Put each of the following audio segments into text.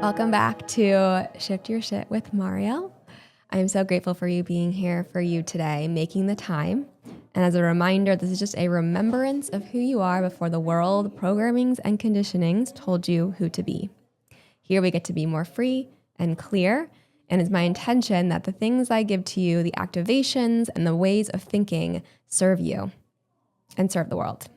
Welcome back to Shift Your Shit with Mario. I'm so grateful for you being here for you today, making the time. And as a reminder, this is just a remembrance of who you are before the world, programmings, and conditionings told you who to be. Here we get to be more free and clear. And it's my intention that the things I give to you, the activations and the ways of thinking, serve you and serve the world.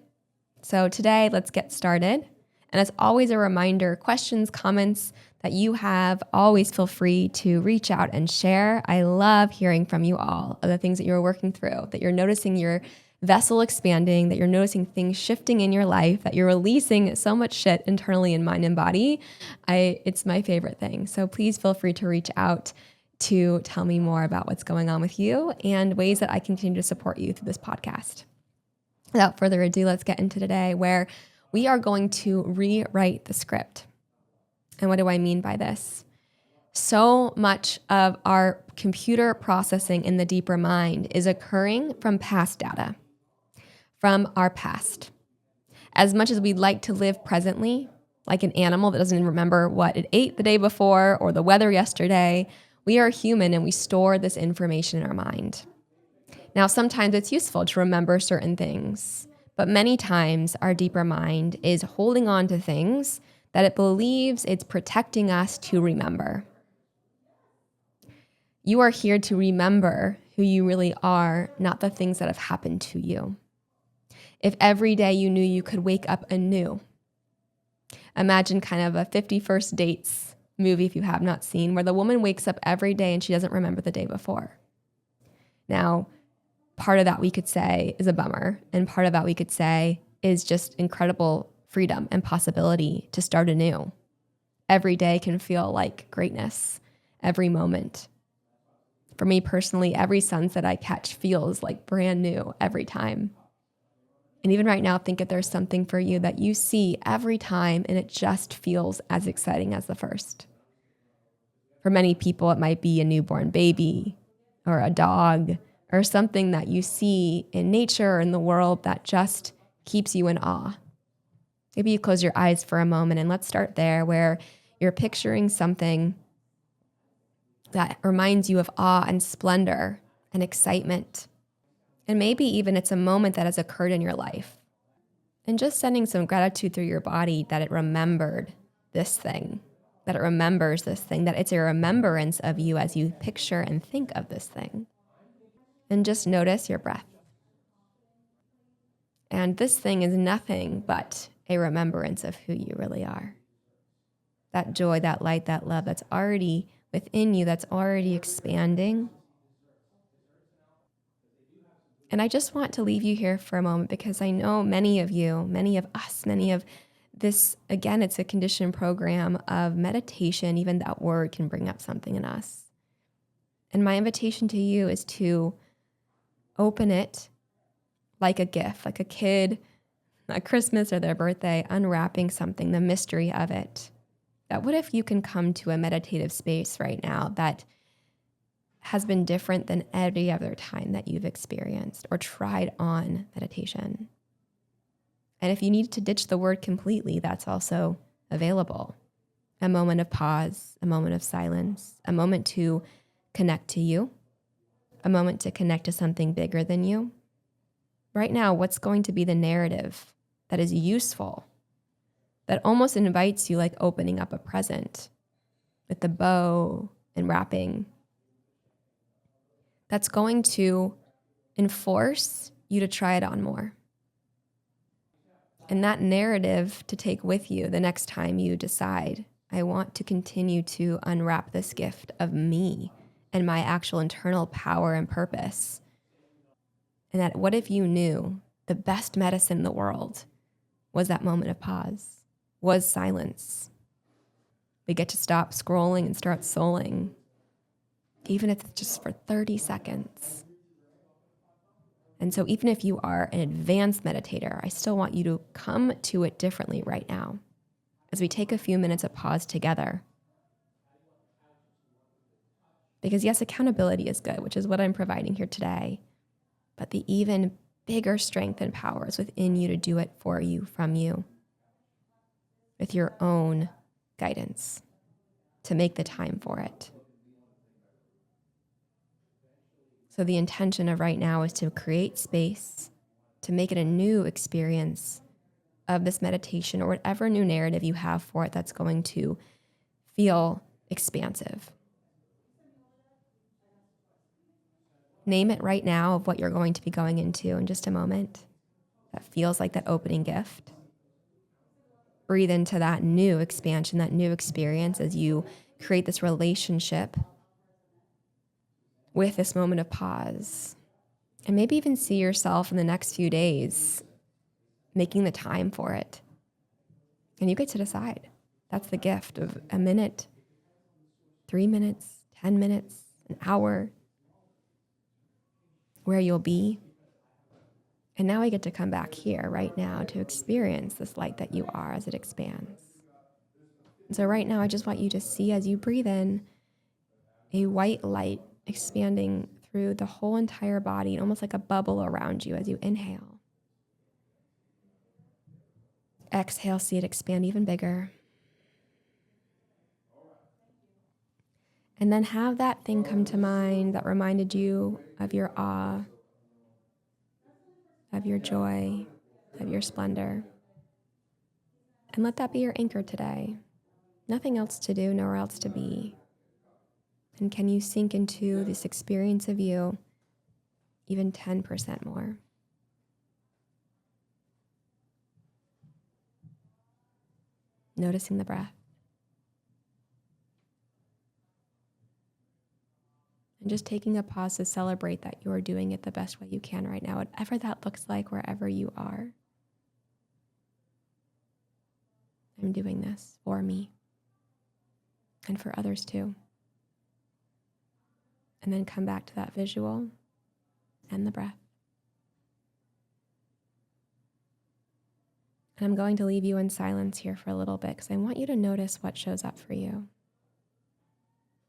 So today, let's get started. And as always, a reminder, questions, comments that you have, always feel free to reach out and share. I love hearing from you all of the things that you're working through, that you're noticing your vessel expanding, that you're noticing things shifting in your life, that you're releasing so much shit internally in mind and body. It's my favorite thing. So please feel free to reach out to tell me more about what's going on with you and ways that I continue to support you through this podcast. Without further ado, let's get into today where we are going to rewrite the script. And what do I mean by this? So much of our computer processing in the deeper mind is occurring from past data, from our past. As much as we'd like to live presently, like an animal that doesn't remember what it ate the day before or the weather yesterday, we are human and we store this information in our mind. Now, sometimes it's useful to remember certain things, but many times our deeper mind is holding on to things that it believes it's protecting us to remember. You are here to remember who you really are, not the things that have happened to you. If every day you knew you could wake up anew, imagine kind of a 50 First Dates movie if you have not seen, where the woman wakes up every day and she doesn't remember the day before. Now, part of that we could say is a bummer, and part of that we could say is just incredible freedom and possibility to start anew. Every day can feel like greatness, every moment. For me personally, every sunset I catch feels like brand new every time. And even right now, think if there's something for you that you see every time and it just feels as exciting as the first. For many people, it might be a newborn baby or a dog or something that you see in nature or in the world that just keeps you in awe. Maybe you close your eyes for a moment and let's start there where you're picturing something that reminds you of awe and splendor and excitement. And maybe even it's a moment that has occurred in your life. And just sending some gratitude through your body that it remembered this thing, that it remembers this thing, that it's a remembrance of you as you picture and think of this thing. And just notice your breath. And this thing is nothing but a remembrance of who you really are. That joy, that light, that love that's already within you, that's already expanding. And I just want to leave you here for a moment because I know many of you, many of us, many of this, again, it's a conditioned program of meditation. Even that word can bring up something in us. And my invitation to you is to open it like a gift, like a kid at Christmas or their birthday, unwrapping something, the mystery of it. That what if you can come to a meditative space right now that has been different than any other time that you've experienced or tried on meditation? And if you need to ditch the word completely, that's also available. A moment of pause, a moment of silence, a moment to connect to you, a moment to connect to something bigger than you. Right now, what's going to be the narrative that is useful, that almost invites you like opening up a present with the bow and wrapping, that's going to enforce you to try it on more. And that narrative to take with you the next time you decide, I want to continue to unwrap this gift of me and my actual internal power and purpose. And that what if you knew the best medicine in the world was that moment of pause, was silence. We get to stop scrolling and start souling, even if it's just for 30 seconds. And so even if you are an advanced meditator, I still want you to come to it differently right now as we take a few minutes of pause together. Because yes, accountability is good, which is what I'm providing here today. But the even bigger strength and power is within you to do it for you, from you, with your own guidance. to make the time for it. So the intention of right now is to create space, to make it a new experience of this meditation or whatever new narrative you have for it that's going to feel expansive. Name it right now of what you're going to be going into in just a moment. That feels like that opening gift. Breathe into that new expansion, that new experience as you create this relationship with this moment of pause. And maybe even see yourself in the next few days making the time for it. And you get to decide. That's the gift of a minute, 3 minutes, 10 minutes, an hour, where you'll be. And now I get to come back here right now to experience this light that you are as it expands. And so right now, I just want you to see as you breathe in a white light expanding through the whole entire body, almost like a bubble around you as you inhale. Exhale, see it expand even bigger. And then have that thing come to mind that reminded you of your awe, of your joy, of your splendor. And let that be your anchor today. Nothing else to do, nowhere else to be. And can you sink into this experience of you even 10% more? Noticing the breath. And just taking a pause to celebrate that you're doing it the best way you can right now, whatever that looks like, wherever you are. I'm doing this for me and for others too. And then come back to that visual and the breath. And I'm going to leave you in silence here for a little bit because I want you to notice what shows up for you.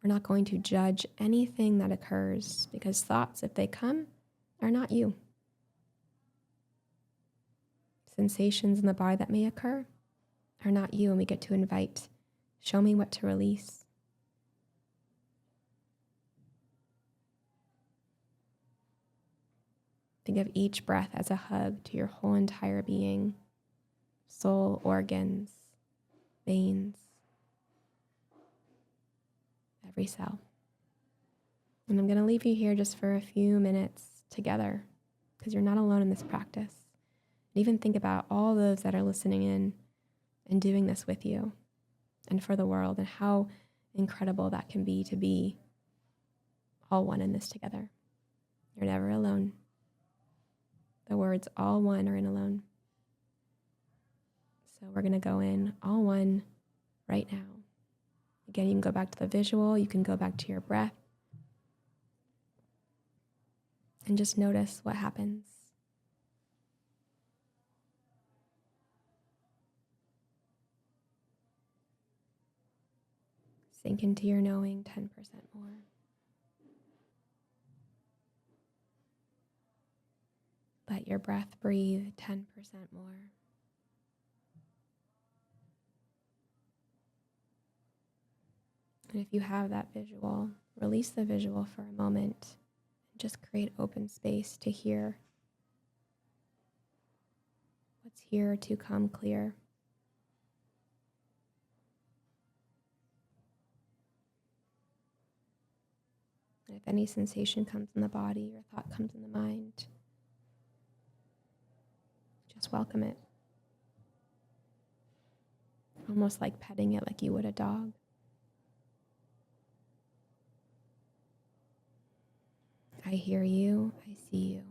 We're not going to judge anything that occurs because thoughts, if they come, are not you. Sensations in the body that may occur are not you, and we get to invite, show me what to release. Think of each breath as a hug to your whole entire being, soul, organs, veins, every cell. And I'm going to leave you here just for a few minutes together because you're not alone in this practice. And even think about all those that are listening in and doing this with you and for the world, and how incredible that can be to be all one in this together. You're never alone. The words all one are in alone. So we're going to go in all one right now. Again, you can go back to the visual, you can go back to your breath, and just notice what happens. Sink into your knowing 10% more. Let your breath breathe 10% more. And if you have that visual, release the visual for a moment and just create open space to hear what's here to come clear. And if any sensation comes in the body or thought comes in the mind, just welcome it. Almost like petting it like you would a dog. I hear you, I see you.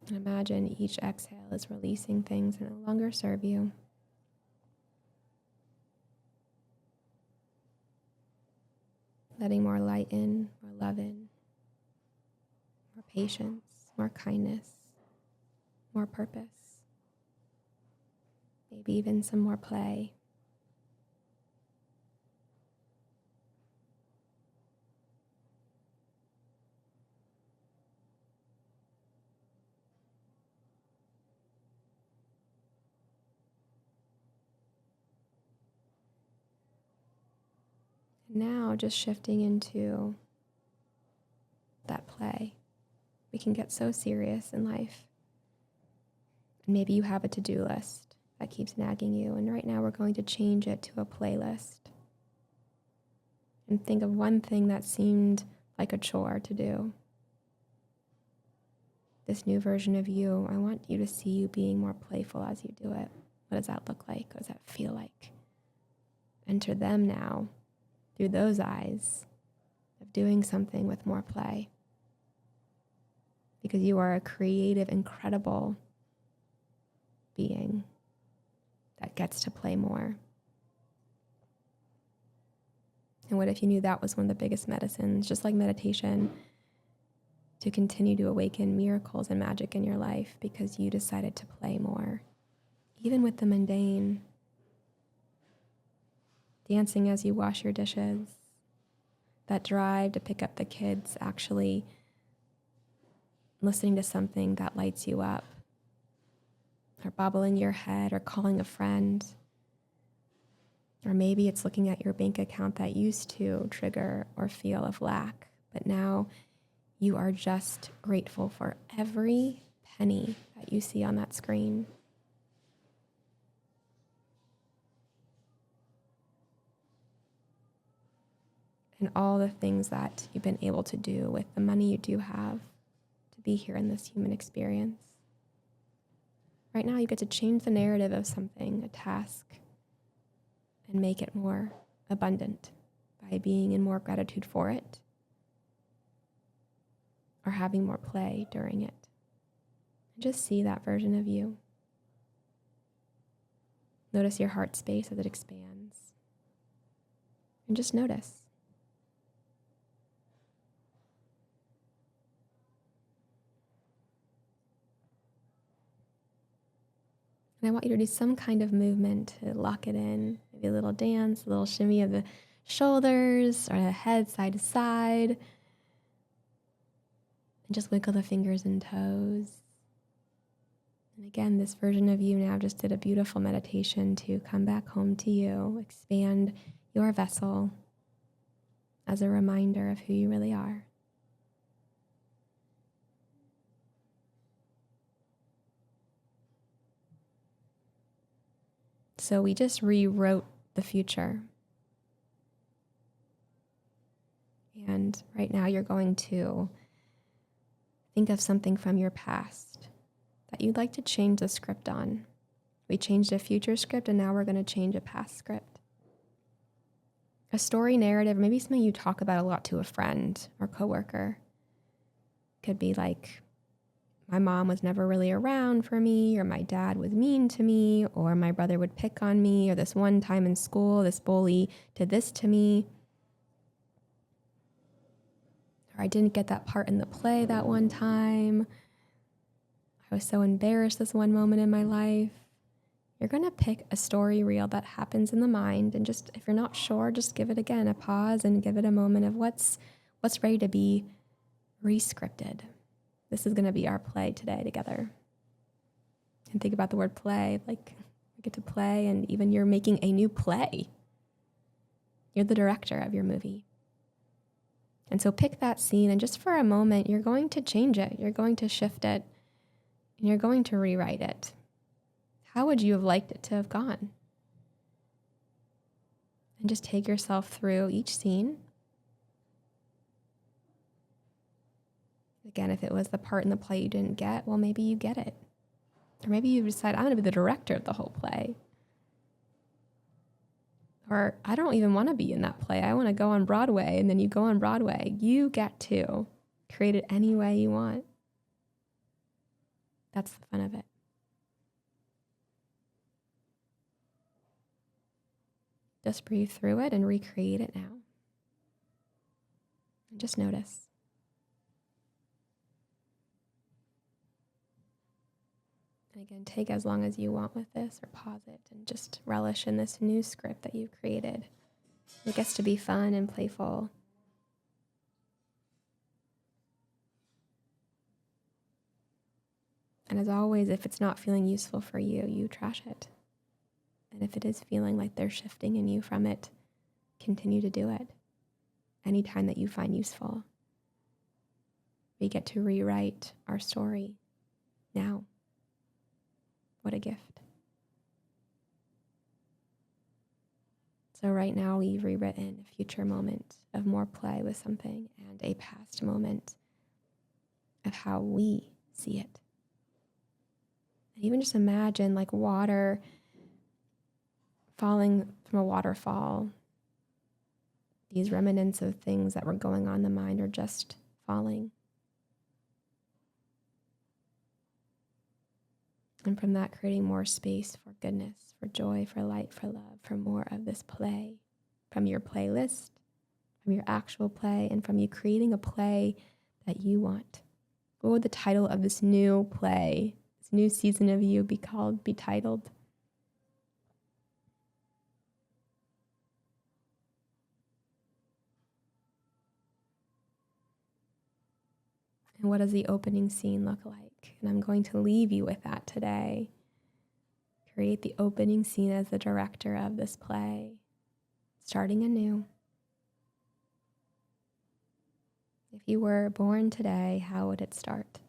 And imagine each exhale is releasing things that no longer serve you. Letting more light in, more love in, more patience, more kindness, more purpose. Maybe even some more play. Now just shifting into that play. We can get so serious in life. And maybe you have a to-do list that keeps nagging you, and right now we're going to change it to a playlist. And think of one thing that seemed like a chore to do. This new version of you, I want you to see you being more playful as you do it. What does that look like? What does that feel like? Enter them now through those eyes of doing something with more play. Because you are a creative, incredible being that gets to play more. And what if you knew that was one of the biggest medicines, just like meditation, to continue to awaken miracles and magic in your life because you decided to play more, even with the mundane. Dancing as you wash your dishes, that drive to pick up the kids, actually listening to something that lights you up, or bobbling your head, or calling a friend. Or maybe it's looking at your bank account that used to trigger or feel of lack, but now you are just grateful for every penny that you see on that screen. And all the things that you've been able to do with the money you do have to be here in this human experience. Right now you get to change the narrative of something, a task, and make it more abundant by being in more gratitude for it or having more play during it. And just see that version of you. Notice your heart space as it expands. And just notice. And I want you to do some kind of movement to lock it in. Maybe a little dance, a little shimmy of the shoulders or the head side to side. And just wiggle the fingers and toes. And again, this version of you now just did a beautiful meditation to come back home to you, expand your vessel as a reminder of who you really are. So we just rewrote the future. And right now you're going to think of something from your past that you'd like to change the script on. We changed a future script and now we're going to change a past script. A story narrative, maybe something you talk about a lot to a friend or coworker. Could be like, my mom was never really around for me, or my dad was mean to me, or my brother would pick on me, or this one time in school, this bully did this to me. Or I didn't get that part in the play that one time. I was so embarrassed this one moment in my life. You're going to pick a story reel that happens in the mind, and just, if you're not sure, just give it again a pause and give it a moment of what's ready to be re-scripted. This is going to be our play today together. And think about the word play, like we get to play, and even you're making a new play. You're the director of your movie. And so pick that scene, and just for a moment, you're going to change it. You're going to shift it, and you're going to rewrite it. How would you have liked it to have gone? And just take yourself through each scene. Again, if it was the part in the play you didn't get, well, maybe you get it. Or maybe you decide, I'm going to be the director of the whole play. Or I don't even want to be in that play. I want to go on Broadway. And then you go on Broadway. You get to create it any way you want. That's the fun of it. Just breathe through it and recreate it now. And just notice. And again, take as long as you want with this, or pause it and just relish in this new script that you've created. It gets to be fun and playful. And as always, if it's not feeling useful for you, you trash it. And if it is feeling like they're shifting in you from it, continue to do it. anytime that you find useful. We get to rewrite our story now. What a gift. So right now we've rewritten a future moment of more play with something and a past moment of how we see it. And even just imagine like water falling from a waterfall. These remnants of things that were going on in the mind are just falling. And from that, creating more space for goodness, for joy, for light, for love, for more of this play from your playlist, from your actual play, and from you creating a play that you want. What would the title of this new play, this new season of you be called, be titled? And what does the opening scene look like? And I'm going to leave you with that today. Create the opening scene as the director of this play, starting anew. If you were born today, how would it start?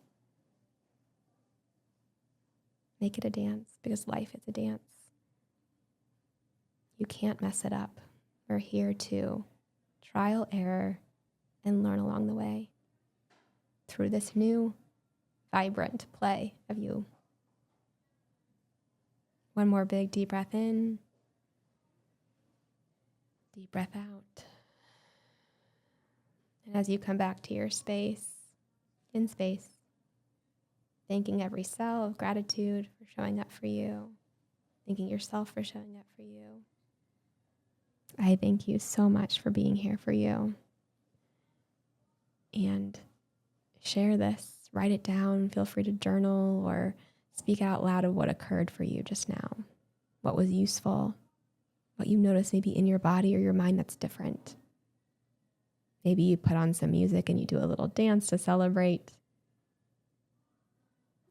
Make it a dance, because life is a dance. You can't mess it up. We're here to trial, error, and learn along the way through this new, vibrant play of you. One more big deep breath in, deep breath out. And as you come back to your space, in space, thanking every cell of gratitude for showing up for you, thanking yourself for showing up for you. I thank you so much for being here for you. And share this, write it down, feel free to journal or speak out loud of what occurred for you just now. What was useful, what you noticed maybe in your body or your mind that's different. Maybe you put on some music and you do a little dance to celebrate.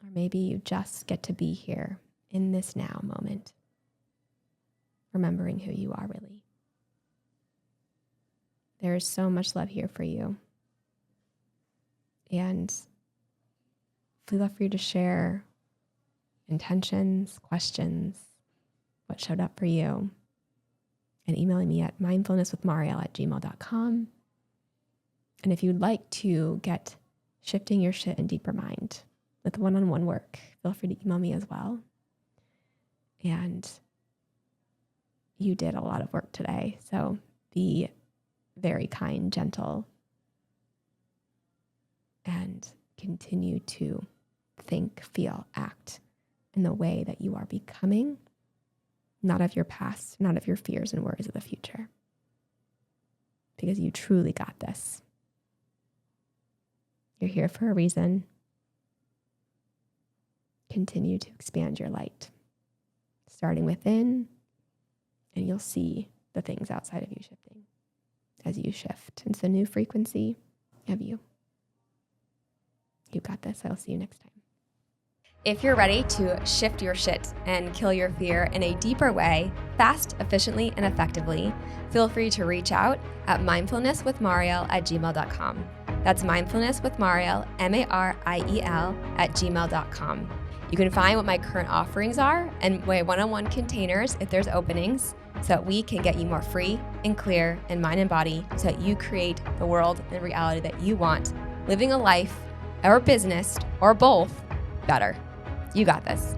Or maybe you just get to be here in this now moment, remembering who you are really. There is so much love here for you. And we'd love for you to share intentions, questions, what showed up for you, and emailing me at mindfulnesswithmarielle@gmail.com. And if you'd like to get Shifting Your Shit in Deeper Mind with one-on-one work, feel free to email me as well. And you did a lot of work today, so be very kind, gentle, and continue to think, feel, act in the way that you are becoming, not of your past, not of your fears and worries of the future. Because you truly got this. You're here for a reason. Continue to expand your light, starting within, and you'll see the things outside of you shifting as you shift into the new frequency of you. You got this. I'll see you next time. If you're ready to shift your shit and kill your fear in a deeper way, fast, efficiently, and effectively, feel free to reach out at mindfulnesswithmarielle@gmail.com. That's mindfulnesswithmarielle, Mariel, @gmail.com. You can find what my current offerings are and my one-on-one containers if there's openings, so that we can get you more free and clear in mind and body, so that you create the world and reality that you want, living a life or business or both better. You got this.